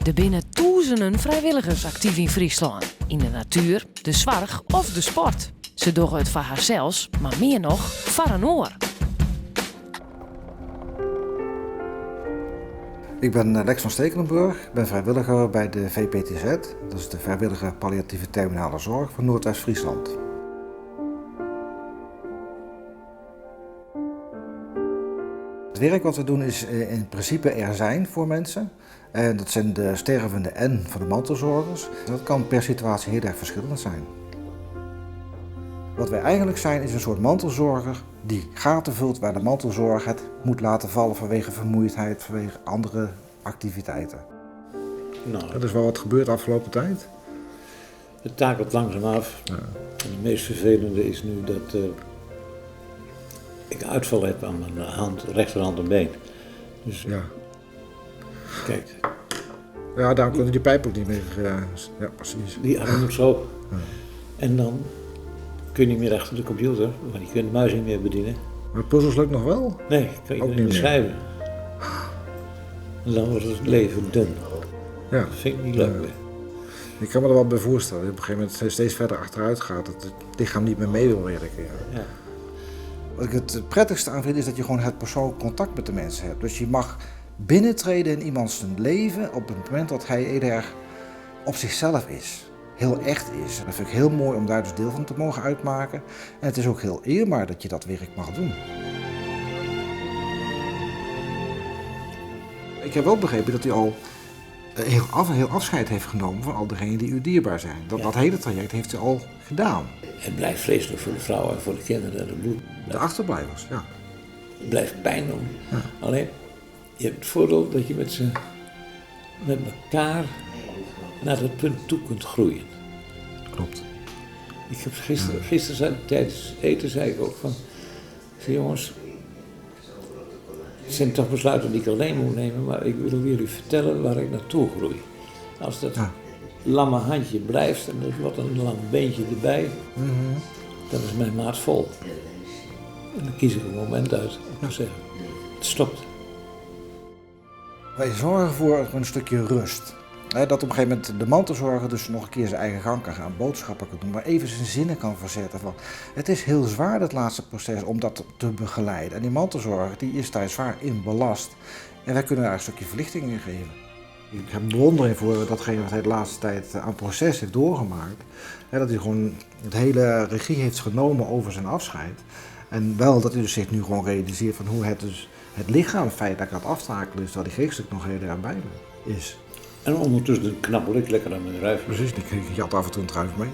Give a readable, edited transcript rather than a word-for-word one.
Er binnen duizenden vrijwilligers actief in Friesland. In de natuur, de zorg of de sport. Ze doen het voor haarzelfs, maar meer nog, voor een oor. Ik ben Lex van Stekelenburg, ik ben vrijwilliger bij de VPTZ. Dat is de Vrijwillige Palliatieve Terminale Zorg van Noordwest-Friesland. Het werk wat we doen is in principe er zijn voor mensen. En dat zijn de stervende en van de mantelzorgers. Dat kan per situatie heel erg verschillend zijn. Wat wij eigenlijk zijn is een soort mantelzorger die gaten vult waar de mantelzorg het moet laten vallen vanwege vermoeidheid, vanwege andere activiteiten. Nou, Dat is wel wat gebeurt de afgelopen tijd. het takelt langzaam af. Ja. En het meest vervelende is nu dat ik uitval heb aan mijn rechterhand en been. Dus Ja. kijk, Ja, daarom kunnen die pijp ook niet meer. Ja, precies. die arm moet zo. Ja. En dan kun je niet meer achter de computer, want je kunt de muis niet meer bedienen. Maar puzzels lukt nog wel? Nee, kan je Ook niet niet meer meer. schrijven. En dan wordt het leven dun. Ja. Dat vind ik niet leuk Ja. meer. Ik kan me er wel bij voorstellen. Dat op een gegeven moment steeds verder achteruit gaat. Dat het lichaam niet meer mee wil werken. Ja. Ja. Wat ik het prettigste aan vind is dat je gewoon het persoonlijk contact met de mensen hebt. Dus je mag binnentreden in iemands leven op het moment dat hij heel erg op zichzelf is. Heel echt is. Dat vind ik heel mooi om daar dus deel van te mogen uitmaken. En het is ook heel eerbaar dat je dat werk mag doen. Ik heb wel begrepen dat u al heel afscheid heeft genomen van al degenen die u dierbaar zijn. Dat hele traject heeft u al gedaan. Het blijft vreselijk voor de vrouw en voor de kinderen en de bloed. De achterblijvers, ja. Het blijft pijn doen. Ja. Alleen, je hebt het voordeel dat je met elkaar naar dat punt toe kunt groeien. Klopt. Ik heb gisteren tijdens eten zei ik ook van, ik zei, jongens, het zijn toch besluiten die ik alleen moet nemen, maar ik wil jullie vertellen waar ik naartoe groei. Als dat Ja. lamme handje blijft en er wordt een lang beentje erbij, dan is mijn maat vol. En dan kies ik een moment uit om te zeggen, het stopt. Wij zorgen voor een stukje rust. Dat op een gegeven moment de mantelzorger dus nog een keer zijn eigen gang kan gaan, boodschappen kan doen, maar even zijn zinnen kan verzetten. Van, het is heel zwaar, dat laatste proces, om dat te begeleiden. En die mantelzorger die is daar zwaar in belast. En wij kunnen daar een stukje verlichting in geven. Ik heb bewondering voor datgene wat hij de laatste tijd aan proces heeft doorgemaakt. Dat hij gewoon het hele regie heeft genomen over zijn afscheid. En wel dat hij dus zich nu gewoon realiseert van hoe het lichaam feitelijk aan het aftakelen is, dat hij geestelijk nog heel erg bij me is. En ondertussen knabbel ik lekker aan mijn druif. Precies, ik jat af en toe een druif mee.